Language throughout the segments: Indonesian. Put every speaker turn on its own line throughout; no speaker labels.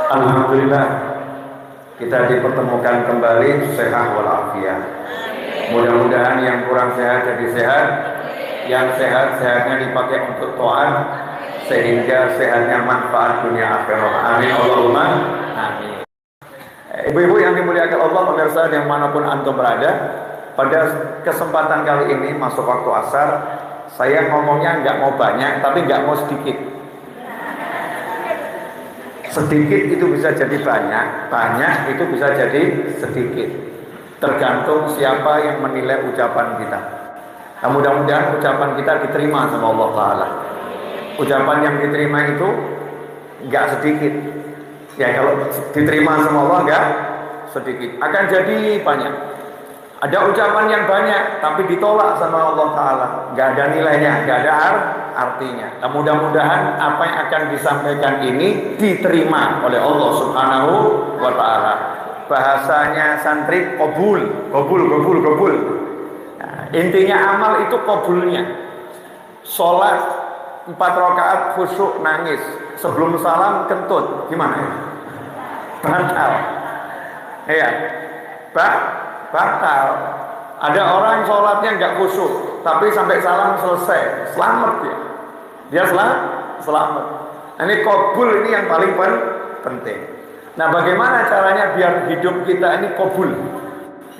Alhamdulillah kita dipertemukan kembali sehat walafiat. Mudah-mudahan yang kurang sehat jadi sehat, yang sehat sehatnya dipakai untuk taat sehingga sehatnya manfaat dunia akhirat. Amin Allahumma amin. Ibu-ibu yang dimuliakan Allah, pemirsa yang manapun antum berada, pada kesempatan kali ini masuk waktu asar, saya ngomongnya nggak mau banyak tapi nggak mau sedikit. Sedikit itu bisa jadi banyak, banyak itu bisa jadi sedikit. Tergantung siapa yang menilai ucapan kita. Nah, mudah-mudahan ucapan kita diterima sama Allah Ta'ala. Ucapan yang diterima itu enggak sedikit. Ya kalau diterima sama Allah enggak sedikit, akan jadi banyak. Ada ucapan yang banyak tapi ditolak sama Allah Ta'ala, enggak ada nilainya, enggak ada artinya. Nah, mudah-mudahan apa yang akan disampaikan ini diterima oleh Allah Subhanahu wa Ta'ala. Bahasanya santri qabul. Nah, intinya amal itu qabulnya. Sholat 4 rakaat khusyuk nangis, sebelum salam kentut, gimana ya? Batal. Iya, batal. Ada orang sholatnya nggak khusyuk, tapi sampai salam selesai, selamat dia. Dia selamat. Nah, ini qabul ini yang paling penting. Nah, bagaimana caranya biar hidup kita ini qabul?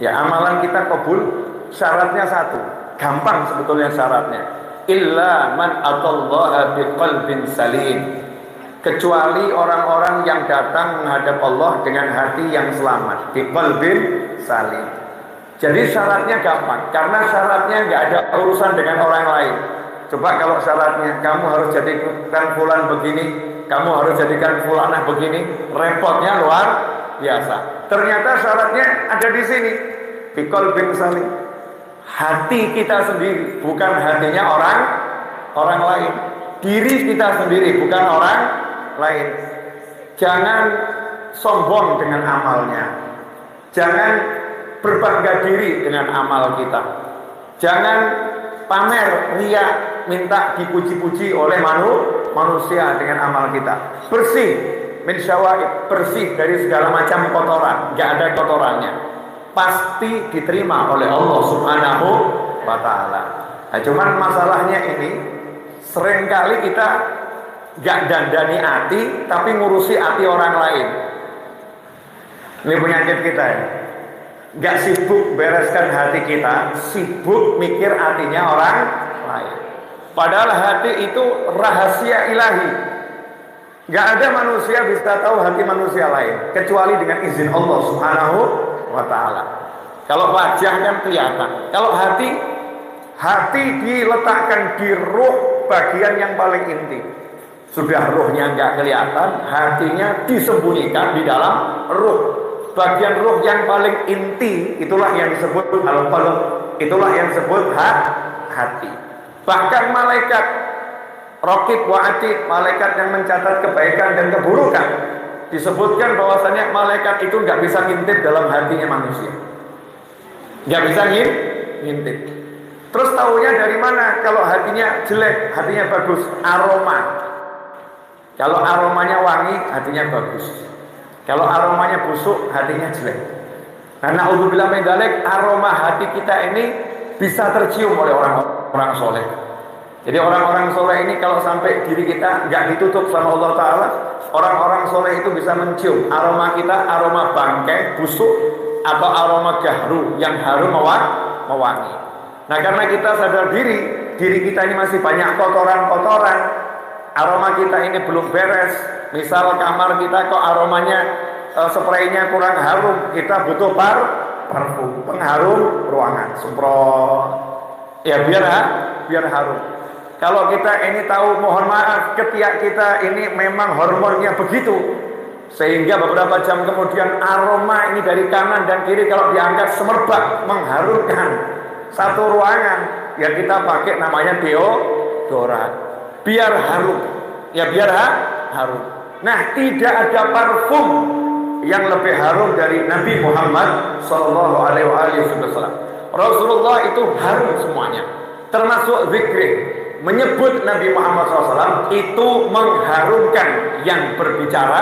Ya, amalan kita qabul, syaratnya satu. Gampang sebetulnya syaratnya. Illa man atallaha biqalbin salim. Kecuali orang-orang yang datang menghadap Allah dengan hati yang selamat, biqalbin salim. Jadi syaratnya gampang, karena syaratnya nggak ada urusan dengan orang lain. Coba kalau syaratnya kamu harus jadikan fulan begini, kamu harus jadikan fulanah begini, repotnya luar biasa. Ternyata syaratnya ada di sini, biqalbin salim. Hati kita sendiri, bukan hatinya orang lain. Diri kita sendiri, bukan orang lain. Jangan sombong dengan amalnya. Jangan berbangga diri dengan amal kita. Jangan pamer, riya, minta dipuji-puji oleh manusia dengan amal kita. Bersih min syawaib, bersih dari segala macam kotoran, enggak ada kotorannya. Pasti diterima oleh Allah Subhanahu wa Ta'ala. Nah, cuman masalahnya ini seringkali kita enggak dandani hati tapi ngurusi hati orang lain. Ini penyakit kita ya. Gak sibuk bereskan hati kita, sibuk mikir hatinya orang lain. Padahal hati itu rahasia ilahi. Gak ada manusia bisa tahu hati manusia lain kecuali dengan izin Allah Subhanahu wa Ta'ala. Kalau wajah kan kelihatan, kalau hati diletakkan di ruh, bagian yang paling inti. Sudah ruhnya gak kelihatan, hatinya disembunyikan di dalam ruh. Bagian ruh yang paling inti itulah yang disebut al-qalb, itulah yang disebut hati. Bahkan malaikat raqib wa atid, malaikat yang mencatat kebaikan dan keburukan, disebutkan bahwasanya malaikat itu nggak bisa ngintip dalam hatinya manusia, nggak bisa ngintip. Terus tahunya dari mana kalau hatinya jelek, hatinya bagus? Aroma. Kalau aromanya wangi, hatinya bagus. Kalau aromanya busuk, hatinya jelek. Karena naudzubillah min dzalik, aroma hati kita ini bisa tercium oleh orang-orang soleh. Jadi orang-orang soleh ini kalau sampai diri kita nggak ditutup sama Allah Ta'ala, orang-orang soleh itu bisa mencium aroma kita, aroma bangkai, busuk, atau aroma gahru yang harum mewangi. Nah, karena kita sadar diri kita ini masih banyak kotoran-kotoran, aroma kita ini belum beres. Misal kamar kita kok aromanya spraynya kurang harum, kita butuh parfum, pengharum ruangan, semprot. Ya biar harum. Kalau kita ini tahu, mohon maaf, ketiak kita ini memang hormonnya begitu, sehingga beberapa jam kemudian aroma ini dari kanan dan kiri kalau diangkat semerbak mengharumkan satu ruangan, ya kita pakai namanya deodoran, biar harum. Ya biar harum. Nah, tidak ada parfum yang lebih harum dari Nabi Muhammad SAW. Rasulullah itu harum semuanya, termasuk zikir. Menyebut Nabi Muhammad SAW itu mengharumkan yang berbicara,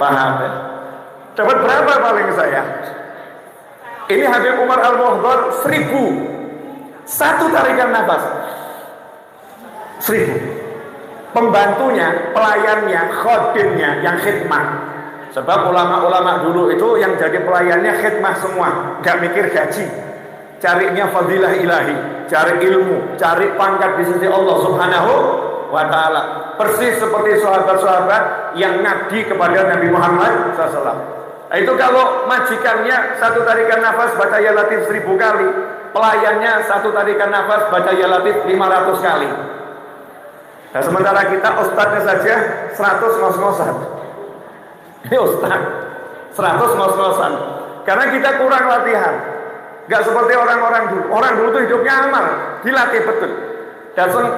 Paham ya? Dapat berapa paling saya? Ini Habib Umar Al-Muhdar 1000 satu tarikan nafas 1000. Pembantunya, pelayannya, khodimnya yang khidmah. Sebab ulama-ulama dulu itu yang jadi pelayannya khidmah semua, gak mikir gaji. Carinya fadilah ilahi, cari ilmu, cari pangkat di sisi Allah Subhanahu wa ta'ala. Persis seperti sahabat-sahabat yang ngabdi kepada Nabi Muhammad SAW. Nah, itu kalau majikannya satu tarikan nafas baca ya latif 1000 kali, pelayannya satu tarikan nafas baca ya latif 500 kali. Nah, sementara kita ustadznya saja 100 ngos-ngosan. Ini ustadz 100 ngos-ngosan. Karena kita kurang latihan. Gak seperti orang-orang dulu. Orang dulu itu hidupnya amal, dilatih betul.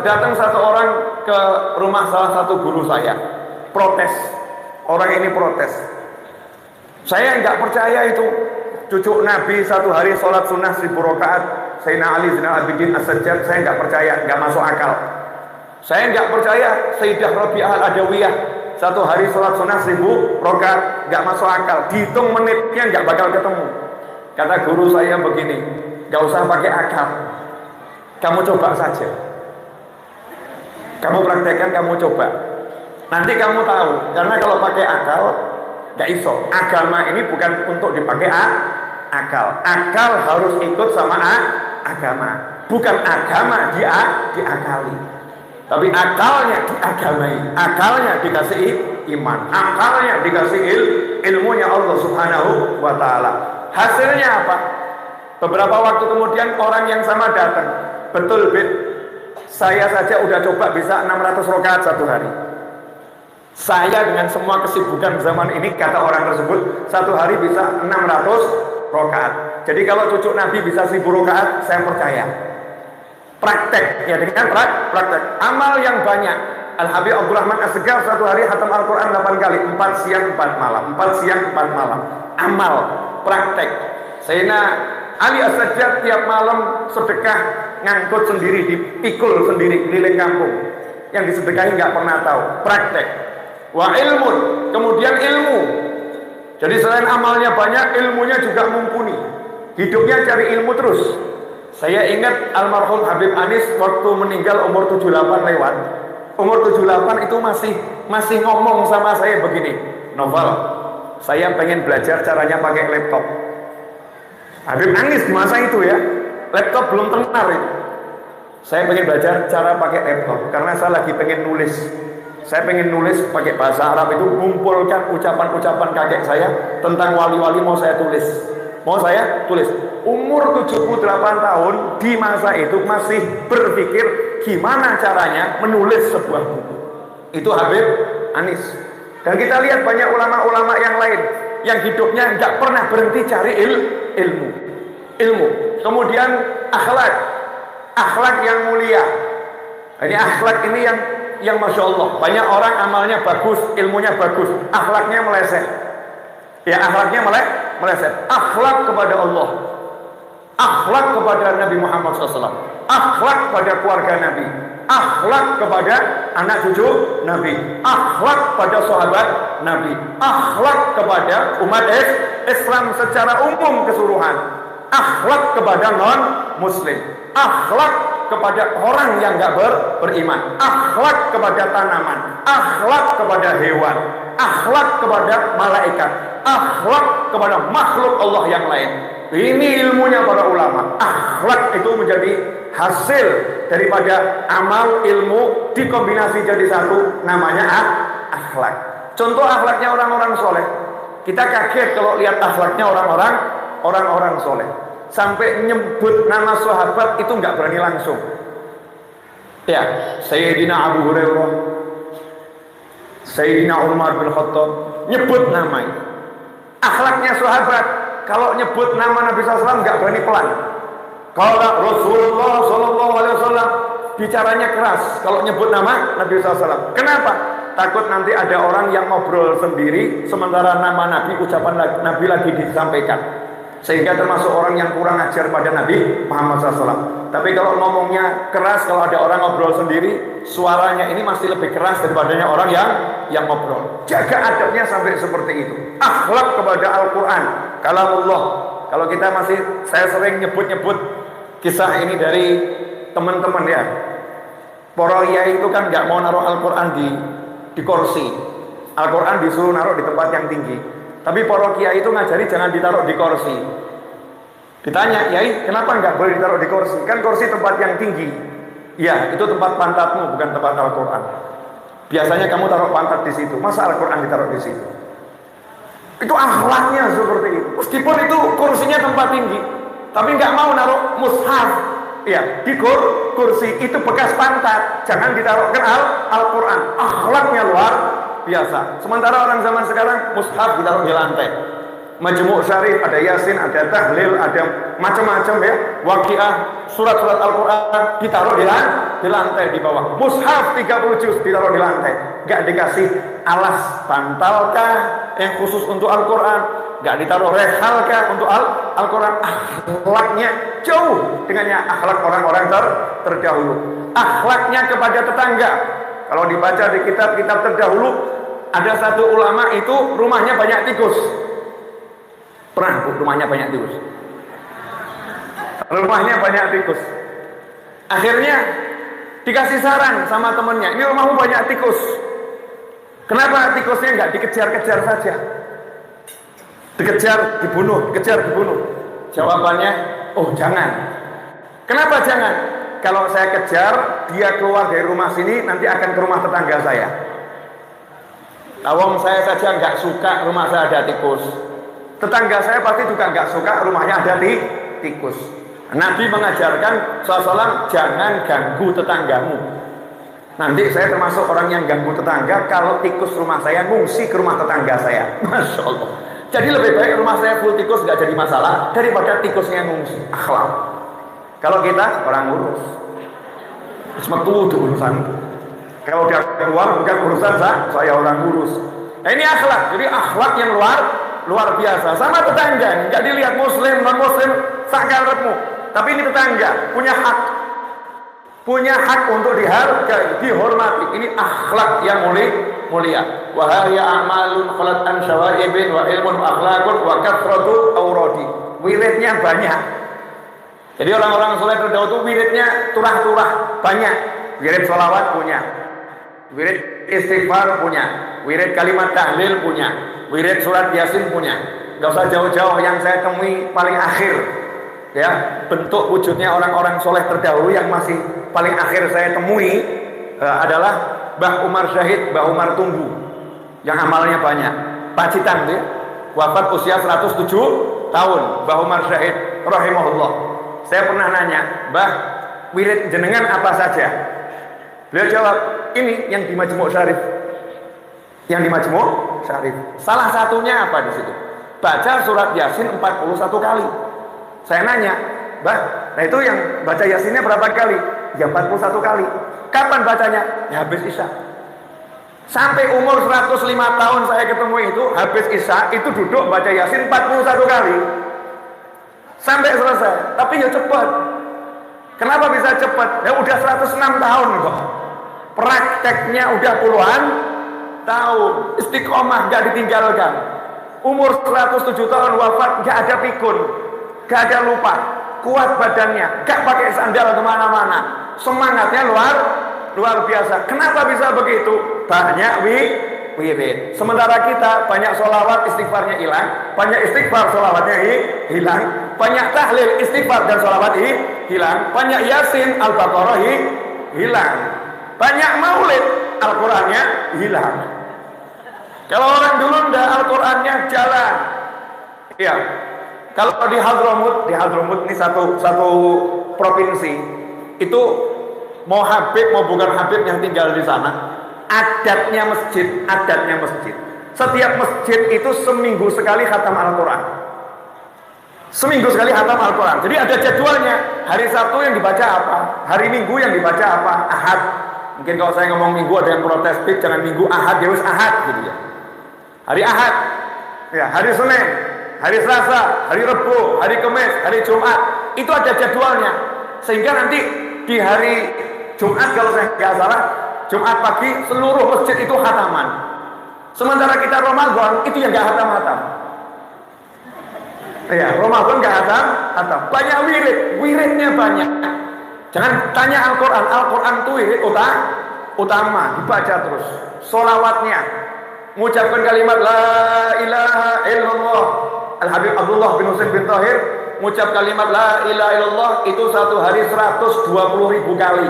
Datang satu orang ke rumah salah satu guru saya, protes. Orang ini protes. Saya nggak percaya itu cucu Nabi satu hari sholat sunnah 1000 rakaat. Sayyidina Ali Zainal Abidin As-Sajjad, saya nggak percaya, nggak masuk akal. Saya nggak percaya Sayyidah Rabi'ah Al-Adawiyah satu hari sholat sunnah 1000 rakaat, nggak masuk akal. Dihitung menitnya nggak bakal ketemu. Kata guru saya begini, nggak usah pakai akal, kamu coba saja. Kamu praktekkan, kamu coba. Nanti kamu tahu. Karena kalau pakai akal, gak iso. Agama ini bukan untuk dipakai akal. Akal harus ikut sama agama. Bukan agama diakali. Tapi akalnya diagamai. Akalnya dikasih iman. Akalnya dikasih ilmunya Allah Subhanahu wa ta'ala. Hasilnya apa? Beberapa waktu kemudian orang yang sama datang. Betul, saya saja udah coba bisa 600 rakaat satu hari. Saya dengan semua kesibukan zaman ini, kata orang tersebut, satu hari bisa 600 rakaat. Jadi kalau cucu Nabi bisa 1000 rakaat, saya percaya. Praktek, ya dengan praktek. Amal yang banyak. Al-Habib Abdurrahman As-Segar satu hari khatam Al-Quran 8 kali, 4 siang 4 malam, 4 siang 4 malam. Amal, praktek. Sayyidina Ali As-Sajjad tiap malam sedekah, ngangkut sendiri, dipikul sendiri keliling kampung. Yang disedekahi nggak pernah tahu. Praktek. Wa ilmun, kemudian ilmu. Jadi selain amalnya banyak, ilmunya juga mumpuni. Hidupnya cari ilmu terus. Saya ingat almarhum Habib Anis waktu meninggal umur 78 lewat. Umur 78 itu masih ngomong sama saya begini, Novel, saya pengen belajar caranya pakai laptop. Habib Anis di masa itu ya, laptop belum tenar itu. Saya pengen belajar cara pakai laptop karena saya lagi pengen nulis. Saya pengen nulis pakai bahasa Arab itu, kumpulkan ucapan-ucapan kakek saya tentang wali-wali mau saya tulis. Umur 78 tahun di masa itu masih berpikir gimana caranya menulis sebuah buku. Itu Habib Anis. Dan kita lihat banyak ulama-ulama yang lain yang hidupnya nggak pernah berhenti cari ilmu. Kemudian akhlak yang mulia. Ini akhlak ini yang masya Allah. Banyak orang amalnya bagus, ilmunya bagus, akhlaknya meleset. Ya, akhlaknya meleset. Akhlak kepada Allah, akhlak kepada Nabi Muhammad SAW, akhlak kepada keluarga Nabi, akhlak kepada anak cucu Nabi, akhlak pada sahabat Nabi, akhlak kepada umat Islam secara umum keseluruhan, akhlak kepada non-muslim, akhlak kepada orang yang nggak beriman, akhlak kepada tanaman, akhlak kepada hewan, akhlak kepada malaikat, akhlak kepada makhluk Allah yang lain. Ini ilmunya para ulama. Akhlak itu menjadi hasil daripada amal ilmu dikombinasi jadi satu, namanya akhlak. Contoh akhlaknya orang-orang soleh. Kita kaget kalau lihat akhlaknya orang-orang soleh. Sampai nyebut nama sahabat itu nggak berani langsung. Ya, Sayyidina Abu Hurairah, Sayyidina Umar bin Khattab, nyebut nama itu. Akhlaknya sahabat, kalau nyebut nama Nabi SAW nggak berani pelan. Kalau Rasulullah SAW bicaranya keras kalau nyebut nama Nabi SAW. Kenapa? Takut nanti ada orang yang ngobrol sendiri sementara nama Nabi, ucapan Nabi lagi disampaikan. Sehingga termasuk orang yang kurang ajar pada Nabi Muhammad SAW. Tapi kalau ngomongnya keras, kalau ada orang ngobrol sendiri, suaranya ini masih lebih keras daripadanya orang yang ngobrol. Jaga adabnya sampai seperti itu. Akhlak kepada Al-Quran, kalamullah. Kalau kita saya sering nyebut-nyebut kisah ini dari teman-teman ya. Para kiai itu kan nggak mau naruh Al-Quran di kursi. Al-Quran disuruh naruh di tempat yang tinggi. Tapi para kiai itu ngajari jangan ditaruh di kursi. Ditanya, Yai, kenapa nggak boleh ditaruh di kursi? Kan kursi tempat yang tinggi. Ya, itu tempat pantatmu, bukan tempat Al-Quran. Biasanya kamu taruh pantat di situ, masa Al-Quran ditaruh di situ? Itu akhlaknya seperti itu. Meskipun itu kursinya tempat tinggi, tapi nggak mau naruh mushaf. Ya, di kursi itu bekas pantat, jangan ditaruhkan Al-Quran. Akhlaknya luar biasa. Sementara orang zaman sekarang mushaf ditaruh di lantai. Majmu' Syarif, ada Yasin, ada Tahlil, ada macam-macam ya. Waqiah, surat-surat Al-Quran ditaruh di lantai di bawah. Mushaf 30 juz ditaruh di lantai. Gak dikasih alas bantalkah yang khusus untuk Al-Quran, gak ditaruh rehalkah untuk Al-Quran. Akhlaknya jauh dengannya akhlak orang-orang terdahulu. Akhlaknya kepada tetangga. Kalau dibaca di kitab-kitab terdahulu, ada satu ulama itu rumahnya banyak tikus. Pernah rumahnya banyak tikus? Rumahnya banyak tikus. Akhirnya dikasih saran sama temennya, ini rumahmu banyak tikus, kenapa tikusnya nggak dikejar-kejar saja? Dikejar, dibunuh, dikejar, dibunuh. Jawabannya, oh jangan. Kenapa jangan? Kalau saya kejar, dia keluar dari rumah sini, nanti akan ke rumah tetangga saya. Awang saya saja nggak suka rumah saya ada tikus. Tetangga saya pasti juga nggak suka rumahnya ada tikus. Nabi mengajarkan SAW, jangan ganggu tetanggamu. Nanti saya termasuk orang yang ganggu tetangga kalau tikus rumah saya ngungsi ke rumah tetangga saya. Masya Allah. Jadi lebih baik rumah saya full tikus nggak jadi masalah daripada tikusnya ngungsi. Akhlak. Kalau kita orang ngurus, cuma tuh urusan. Kalau dia keluar bukan urusan saya orang ngurus. Nah, ini akhlak. Jadi akhlak yang luar biasa. Sama tetangga, nggak dilihat muslim non muslim sakarepmu, tapi ini tetangga punya hak untuk dihargai, dihormati. Ini akhlak yang mulia. Wa hiya a'malun khalat an syawaibin wa ilmun akhlaqun wa kathratu awradi. Wiridnya banyak. Jadi orang-orang soleh terdahulu itu wiridnya turah-turah banyak. Wirid sholawat punya, wirid istighfar punya, wirid kalimat tahlil punya, wirid surat Yasin punya. Gak usah jauh-jauh, yang saya temui paling akhir ya, bentuk wujudnya orang-orang soleh terdahulu yang masih paling akhir saya temui adalah Mbah Umar Syahid, Mbah Umar Tunggu, yang amalnya banyak, Pacitan dia, wafat usia 107 tahun, Mbah Umar Syahid rahimahullah. Saya pernah nanya, Mbah, wirid jenengan apa saja? Beliau jawab, ini yang di Majmu' Syarif. Yang di Majmu' Syarif. Salah satunya apa di situ? Baca surat Yasin 41 kali. Saya nanya, Mbah, nah itu yang baca Yasinnya berapa kali? Ya 41 kali. Kapan bacanya? Ya habis Isya. Sampai umur 105 tahun saya ketemu itu, habis Isya itu duduk baca Yasin 41 kali. Sampai selesai. Tapi ya cepat. Kenapa bisa cepat? Ya udah 106 tahun kok. Prakteknya udah puluhan tahun. Istiqomah gak ditinggalkan. Umur 107 tahun wafat, gak ada pikun, gak ada lupa, kuat badannya, gak pakai sandal kemana-mana, semangatnya luar biasa. Kenapa bisa begitu? Banyak wirid. Sementara kita banyak sholawat, istighfarnya hilang, banyak istighfar, sholawatnya hilang, banyak tahlil, istighfar dan sholawat hilang, banyak Yasin, Al-Baqarah hilang, banyak maulid, Al-Qurannya hilang. Kalau orang dulu ndak, Al-Qurannya jalan. Iya. Kalau di Hadramut ini satu provinsi, itu mau Habib mau bukan Habib yang tinggal di sana, adatnya masjid. Setiap masjid itu seminggu sekali khatam Al-Quran. Seminggu sekali khatam Al-Quran. Jadi ada jadwalnya. Hari Sabtu yang dibaca apa? Hari Minggu yang dibaca apa? Ahad. Mungkin kalau saya ngomong Minggu ada yang protes, jangan Minggu, Ahad, ya wis Ahad gitu ya. Hari Ahad, ya, hari Senin, hari Selasa, hari Rabu, hari Kamis, hari Jumat, itu ada jadwalnya. Sehingga nanti di hari Jumat kalau saya nggak salah, Jumat pagi seluruh masjid itu khataman. Sementara kita Ramadan itu yang nggak khatam. Ya, Ramadan nggak khatam. Banyak wiridnya banyak. Jangan tanya Al-Quran itu wirid utama, dibaca terus. Sholawatnya, mengucapkan kalimat la ilaha illallah. Al-Habib Abdullah bin Husain bin Tahir mengucap kalimat la ilaha illallah itu satu hari 120.000 kali.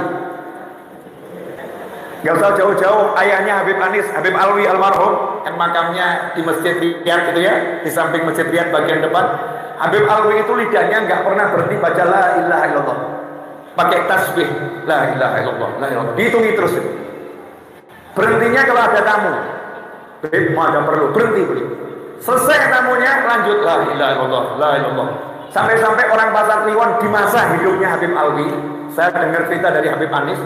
Gak usah jauh-jauh, ayahnya Habib Anis, Habib Alwi almarhum, yang makamnya di Masjid Riyadh gitu ya, di samping Masjid Riyadh bagian depan. Habib Alwi itu lidahnya nggak pernah berhenti baca la ilaha illallah, pakai tasbih la ilaha illallah, la ilaha illallah, dihitungi terus. Berhentinya kalau ada tamu, mau ada perlu berhenti beli. Selesai tamunya lanjut la ilaha illallah, la ilaha illallah. Sampai-sampai orang Pasar Kliwon di masa hidupnya Habib Alwi, saya dengar cerita dari Habib Anis,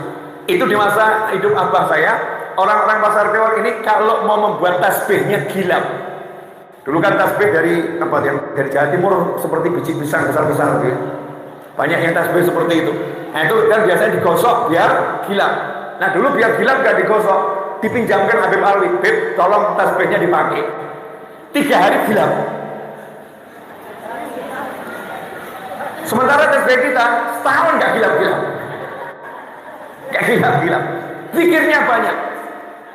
itu di masa hidup abah saya, orang-orang Pasar Kliwon ini kalau mau membuat tasbihnya gilap. Dulu kan tasbih dari apa ya? Dari Jawa Timur seperti biji pisang besar-besar gitu. Banyak yang tasbih seperti itu. Nah itu kan biasanya digosok biar gilap. Nah dulu biar gilap gak digosok, dipinjamkan Habib Alwi, Bib, tolong tasbihnya dipakai. 3 hari gilap. Sementara tasbih kita setahun gak gilap-gilap. Gak gilap-gilap. Pikirnya banyak.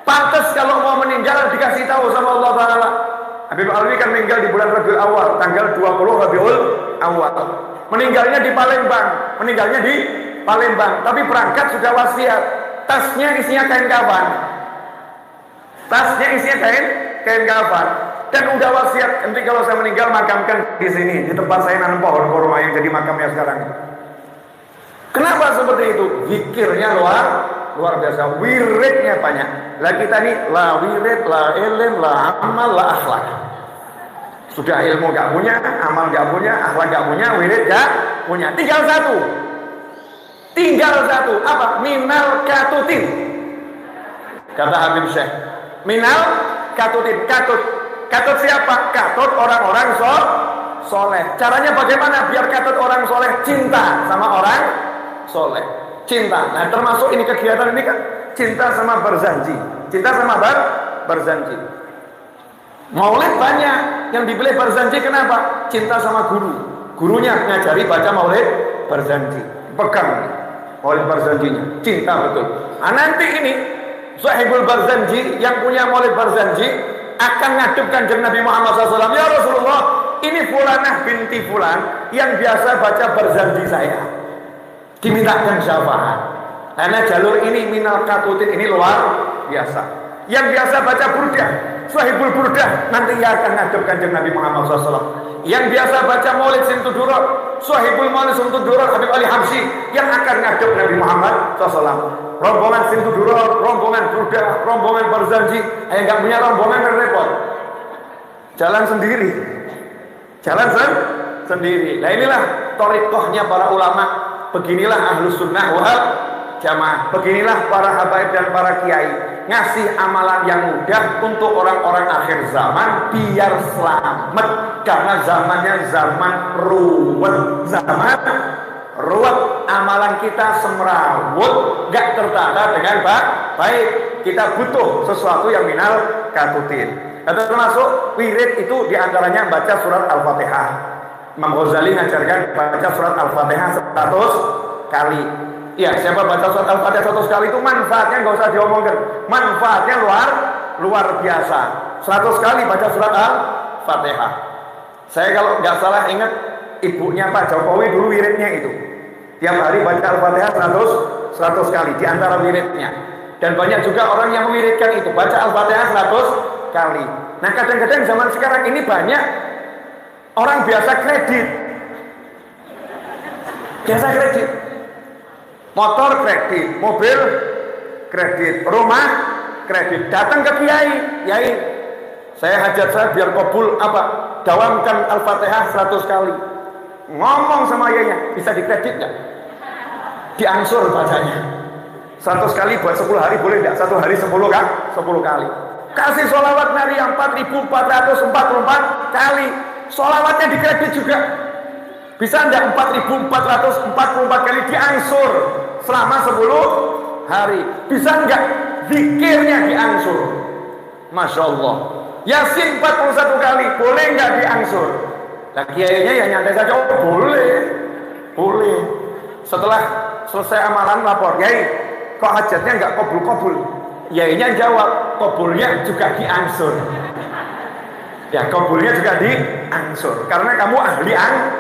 Pantas kalau mau meninggal dikasih tahu sama Allah Ta'ala. Habib Alwi kan meninggal di bulan Rabiul Awal, tanggal 20 Rabiul Awal. Meninggalnya di Palembang, tapi berangkat sudah wasiat. Tasnya isinya kain kafan. Kain kafan. Dan udah wasiat, nanti kalau saya meninggal makamkan di sini, di tempat saya nanam pohon kurma yang jadi makamnya sekarang. Kenapa seperti itu? Zikirnya luar biasa, wiridnya banyak. Lah kita nih la wirid, la ilm, la amal, la akhlak. Sudah ilmu gak punya, amal gak punya, akhlak gak punya, wirid gak punya. Tinggal satu. Apa? Minal katutin. Kata Habib Syekh. Minal katutin. Katut siapa? Katut orang-orang soleh. Caranya bagaimana biar katut orang soleh? Cinta sama orang soleh. Cinta. Nah termasuk ini kegiatan ini kan cinta sama berzanji. Berzanji. Maulid banyak yang dipilih berzanji. Kenapa? Cinta sama guru. Gurunya ngajari baca maulid berzanji. Pegang maulid berzanjinya. Cinta betul. Nah nanti ini sahibul berzanji yang punya maulid berzanji akan ngadep kanjeng Nabi Muhammad SAW. Ya Rasulullah, ini Fulanah binti Fulan yang biasa baca berzanji saya, dimintakan syafaat. Karena jalur ini minal katutin ini luar biasa. Yang biasa baca burdah, sahibul burdah, nanti ia akan ngadep kanjeng Nabi Muhammad SAW. Yang biasa baca maulid Sintudurat, sahibul maulid Sintudurat Habib Ali Habsyi, yang akan ngadep Nabi Muhammad SAW. Rombongan Sintudurat, rombongan burdah, rombongan berzanji, yang nggak punya rombongan repot. Jalan sendiri. Nah inilah thariqahnya para ulama. Beginilah ahlus sunnah wal jamaah. Beginilah para habaib dan para kiai. Ngasih amalan yang mudah untuk orang-orang akhir zaman biar selamat. Karena zamannya zaman ruwet. Amalan kita semrawut, gak tertata dengan baik. Kita butuh sesuatu yang minal katutin. Termasuk wirid itu diantaranya baca surat Al-Fatihah. Imam Ghazali ngajarkan baca surat Al-Fatihah 100 kali. Ya, siapa baca surat Al-Fatihah 100 kali itu manfaatnya nggak usah diomongkan. Manfaatnya luar biasa. 100 kali baca surat Al-Fatihah. Saya kalau nggak salah ingat ibunya Pak Jokowi dulu wiridnya itu. Tiap hari baca Al-Fatihah 100 kali di antara wiridnya. Dan banyak juga orang yang mewiridkan itu baca Al-Fatihah 100 kali. Nah kadang-kadang zaman sekarang ini banyak orang biasa kredit. Motor kredit, mobil kredit, rumah kredit. Datang ke kiai, saya hajat saya biar kabul apa? Dawamkan Al-Fatihah 100 kali. Ngomong sama ayahnya, bisa dikredit nggak? Diangsur bacanya 100 kali buat 10 hari boleh nggak? 1 hari 10 kali. Kasih sholawat Nabi yang 4.444 kali. Sholawatnya dikredit juga. Bisa enggak 4.444 kali diangsur selama 10 hari? Bisa enggak zikirnya diangsur? Masya Allah. Yasin 41 kali, boleh enggak diangsur? Nah kiainya ya nyantai saja, oh boleh. Setelah selesai amalan lapor, Yai, kok hajatnya enggak kabul? Yainya jawab, kabulnya juga diangsur. Ya kabulnya juga diangsur karena kamu ahli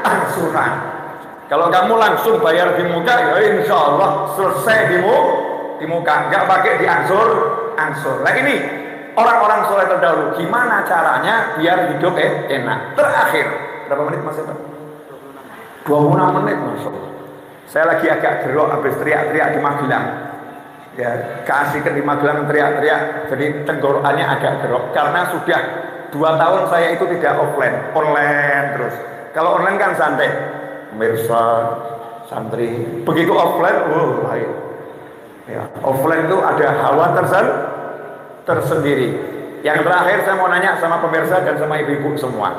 angsuran. Kalau kamu langsung bayar di muka, ya insya Allah selesai di di muka, nggak pakai diangsur. Nah ini orang-orang soleh terdahulu, gimana caranya biar hidup enak. Terakhir, berapa menit Mas Evan? 26 menit Mas. Saya lagi agak gerok habis teriak-teriak di Magelang. Ya, keasikan di Magelang teriak-teriak, jadi tenggorokannya agak gerok karena sudah 2 tahun saya itu tidak offline, online terus. Kalau online kan santai, pemirsa, santri. Begitu offline, lain. Ya, offline itu ada hawa tersendiri. Yang terakhir saya mau nanya sama pemirsa dan sama ibu-ibu semua.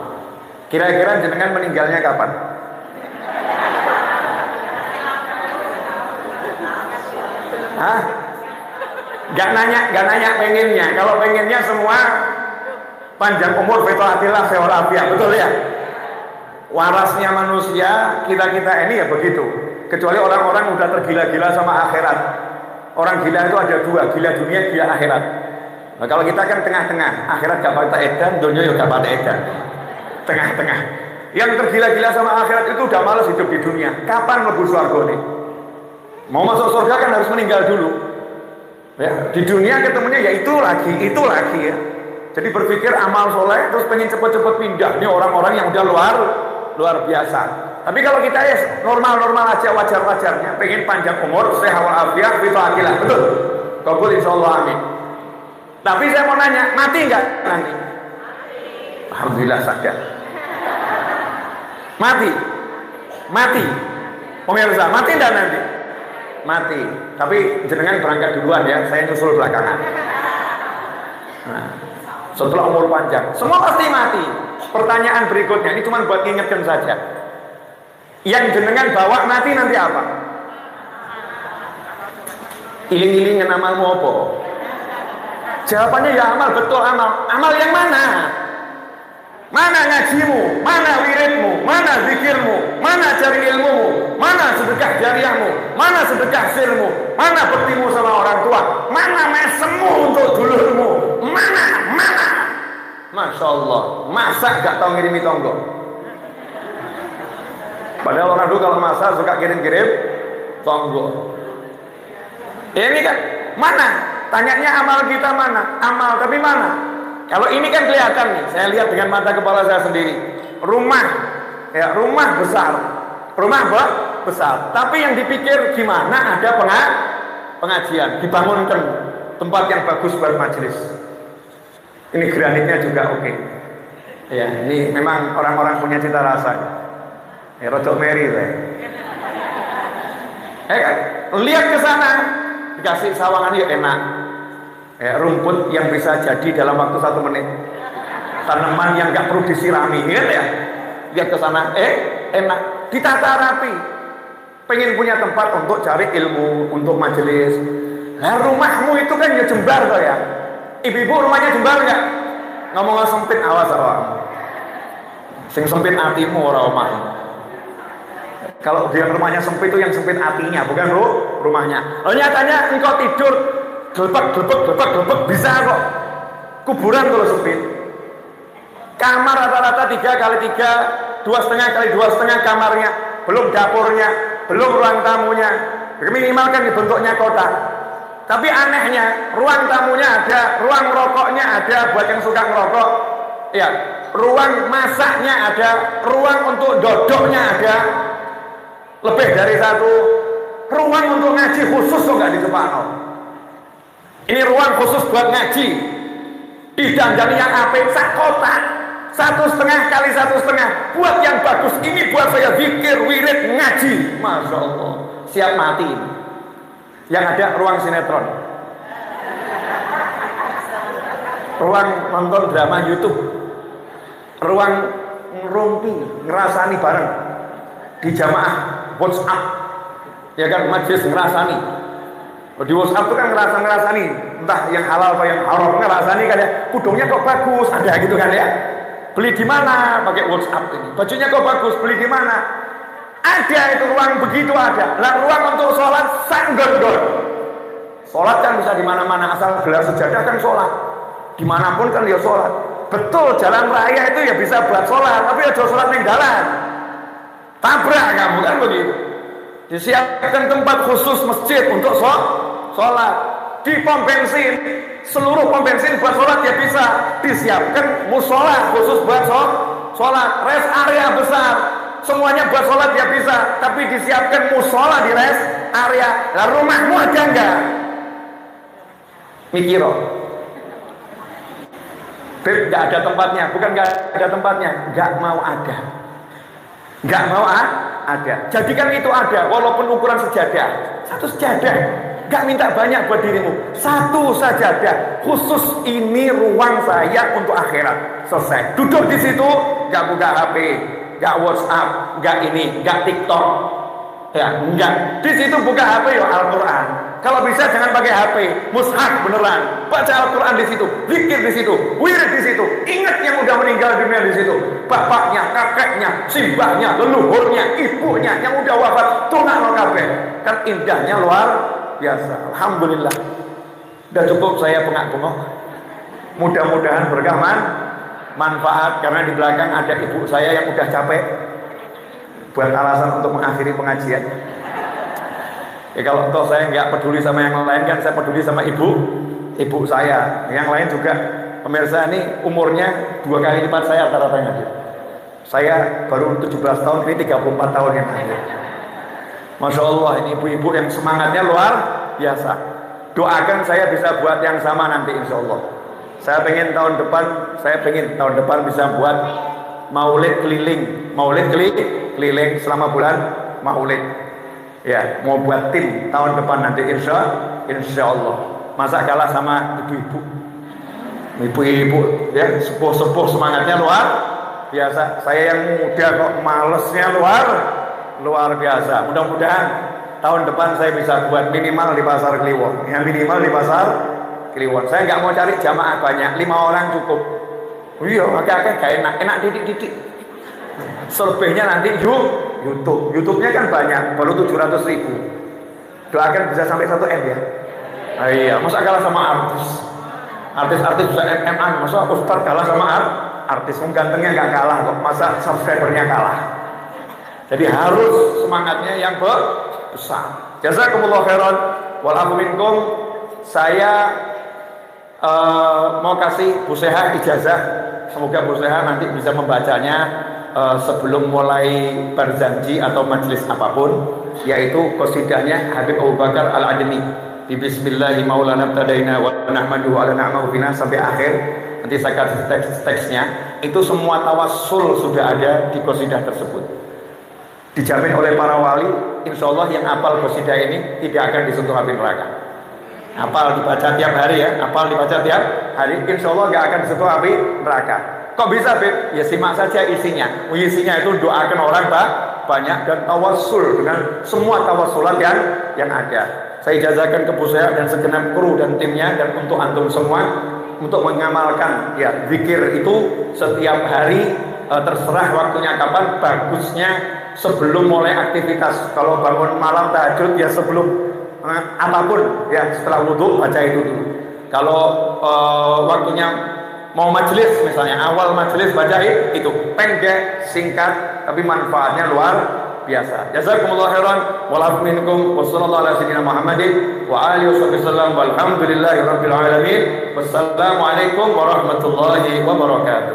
Kira-kira jenengan meninggalnya kapan? Hah? Gak nanya pengennya. Kalau pengennya semua panjang umur, fitolatillah, seolafiah, betul ya? Warasnya manusia, kita ini ya begitu. Kecuali orang-orang udah tergila-gila sama akhirat. Orang gila itu ada 2, gila dunia, gila akhirat. Nah, kalau kita kan tengah-tengah, akhirat gak pada edan, dunia juga gak pada edan. Tengah-tengah. Yang tergila-gila sama akhirat itu udah males hidup di dunia. Kapan mlebu surga nih? Mau masuk surga kan harus meninggal dulu. Ya, di dunia ketemunya ya itu lagi ya. Jadi berpikir amal soleh terus pengen cepet-cepet pindah. Ini orang-orang yang udah luar biasa. Tapi kalau kita ya normal-normal aja, wajar-wajarnya, pengen panjang umur, sehat walafiat, fitolatillah, betul? Kabul insyaallah, amin. Tapi saya mau nanya, mati nggak nanti? Alhamdulillah sadar. Mati. Pemirsa, mati enggak nanti? Mati. Tapi jenengan berangkat duluan ya, saya nyusul belakangan. Nah, setelah umur panjang, semua pasti mati. Pertanyaan berikutnya, ini cuma buat ngingetkan saja. Yang jenengan bawa mati nanti apa? Iling-ilingin amalmu apa? Jawabannya ya amal, betul amal. Amal yang mana? Mana ngajimu? Mana wiridmu? Mana zikirmu? Mana cari ilmumu? Mana sedekah jariahmu? Mana sedekah sirmu? Mana bektimu sama orang tua? Mana mesemmu untuk dulurmu? Mana? Masya Allah, masa gak tahu ngirimi tonggo? Padahal orang dulu kalau masak suka kirim-kirim tonggo. Ini kan mana? Tanyanya amal kita mana? Amal tapi mana? Kalau ini kan kelihatan nih, saya lihat dengan mata kepala saya sendiri. Rumah besar. Tapi yang dipikir gimana ada pengajian, dibangunkan tempat yang bagus buat majelis. Ini granitnya juga oke. Ya, ini memang orang-orang punya cita rasa. Rodok meri lah. Lihat ke sana, dikasih sawangan ya enak. Rumput yang bisa jadi dalam waktu 1 menit. Tanaman yang nggak perlu disirami, ingat ya. Lihat ke sana, enak, ditata rapi. Pengen punya tempat untuk cari ilmu, untuk majelis. Nah, rumahmu itu kan ya jembar toh ya. Ibu-ibu rumahnya jembar nggak? Ngomong sempit, awas awak. Sing sempit hatimu orang omah. Kalau dia rumahnya sempit itu yang sempit hatinya, bukan rumahnya. Nyatanya engkau tidur gelebek bisa kok. Kuburan kalau sempit. Kamar rata-rata 3x3, 2,5x2,5 kamarnya, belum dapurnya, belum ruang tamunya. Minimal kan bentuknya kotak. Tapi anehnya, ruang tamunya ada, ruang rokoknya ada buat yang suka ngerokok. Ya, ruang masaknya ada, ruang untuk dodoknya ada. Lebih dari 1. Ruang untuk ngaji khusus kok nggak ditepakno. Ini ruang khusus buat ngaji. Didandani yang apik sak kotak. 1,5x1,5 buat yang bagus. Ini buat saya zikir, wirid, ngaji. Masya Allah, siap mati. Yang ada ruang sinetron, ruang nonton drama YouTube, ruang ngerumpi, ngerasani bareng di jamaah WhatsApp, ya kan, majlis ngerasani. Di WhatsApp itu kan ngerasani, entah yang halal atau yang haram, ngerasani kan ya. Kudungnya kok bagus, ada gitu kan ya. Beli di mana? Pakai WhatsApp ini. Bajunya kok bagus, beli di mana? Ada itu ruang begitu ada. Lah ruang untuk sholat sanggol-gol. Sholat kan bisa di mana-mana, asal gelar sejadah kan sholat. Dimanapun kan dia sholat. Betul, jalan raya itu ya bisa buat sholat, tapi ya sholat ning dalan. Tabrak kamu kan begitu. Disiapkan tempat khusus masjid untuk sholat. Di pom bensin, seluruh pom bensin buat sholat ya bisa. Disiapkan musola khusus buat sholat. Rest area besar, semuanya buat sholat ya bisa. Tapi disiapkan musola di rest area. Lah rumahmu ada enggak? Mikiro. Beb, enggak ada tempatnya. Bukan enggak ada tempatnya, enggak mau ada. Enggak mau ada. Jadikan itu ada, walaupun ukuran sejadah. Satu sejadah. Gak minta banyak buat dirimu, satu sajadah khusus, ini ruang saya untuk akhirat. Selesai. Duduk di situ, gak buka HP, gak WhatsApp, gak ini, gak TikTok, ya enggak. Di situ buka HP ya Al-Quran. Kalau bisa jangan pakai HP, mushaf beneran. Baca Al-Quran di situ, zikir di situ, wirid di situ. Ingat yang udah meninggal dunia di situ. Bapaknya, kakeknya, simbahnya, leluhurnya, ibunya yang udah wafat, tunang kabeh. Kan indahnya luar biasa. Alhamdulillah. Udah cukup saya pengak-pengok. Mudah-mudahan berkah manfaat, karena di belakang ada ibu saya yang udah capek buat alasan untuk mengakhiri pengajian. Ya kalau toh saya nggak peduli sama yang lain, kan saya peduli sama ibu saya. Yang lain juga pemirsa ini umurnya 2 kali lipat saya rata-ratanya. Saya baru 17 tahun, ini 34 tahun yang lalu. Masya Allah, ini ibu-ibu yang semangatnya luar biasa. Doakan saya bisa buat yang sama nanti insya Allah. Saya pengen tahun depan bisa buat maulid keliling selama bulan maulid. Ya, mau buat tim tahun depan nanti insya Allah. Masa kalah sama ibu-ibu ya, sepuh-sepuh semangatnya luar biasa. Saya yang muda kok malesnya luar biasa. Mudah-mudahan tahun depan saya bisa buat minimal di Pasar Kliwon. Yang minimal di Pasar Kliwon. Saya nggak mau cari jamaah banyak, 5 orang cukup. Iya, agak-agak gak enak didik. Selebihnya nanti YouTube-nya kan banyak, baru 700.000. Doakan bisa sampai 1 M ya. Iya, masa kalah sama artis bisa MM-an, masa Ustaz kalah sama artis. Gantengnya nggak kalah kok, masa subscribernya kalah. Jadi harus semangatnya yang besar. Jazakumullah khairan wal afu minkum. Saya mau kasih Bu Seha ijazah. Semoga Bu Seha nanti bisa membacanya sebelum mulai berjanji atau majelis apapun, yaitu qasidahnya Habib Abu Bakar Al-Adni di Bismillahi maulana tadaina wa nahmaduhu ala na'mahu bina sampai akhir. Nanti saya kasih teksnya. Itu semua tawassul sudah ada di qasidah tersebut. Dijamin oleh para wali, insya Allah yang hafal qasidah ini tidak akan disentuh api neraka. Hafal dibaca tiap hari ya, insya Allah nggak akan disentuh api neraka. Kok bisa, Beb? Ya simak saja isinya. Isinya itu doakan orang banyak dan tawassul dengan semua tawassulan yang ada. Saya ijazahkan ke Bu Seha dan segenap kru dan timnya, dan untuk antum semua untuk mengamalkan ya zikir itu setiap hari. Terserah waktunya kapan, bagusnya sebelum mulai aktivitas. Kalau bangun malam tahajud ya sebelum apapun ya, setelah wudhu baca itu dulu. Kalau waktunya mau majelis misalnya, awal majelis baca itu pendek, singkat, tapi manfaatnya luar biasa. Jazakumullah khairan wal afu minkum wa sallallahu ala sayyidina Muhammadin wa alihi wasallam walhamdulillahi rabbil alamin. Wassalamualaikum warahmatullahi wabarakatuh.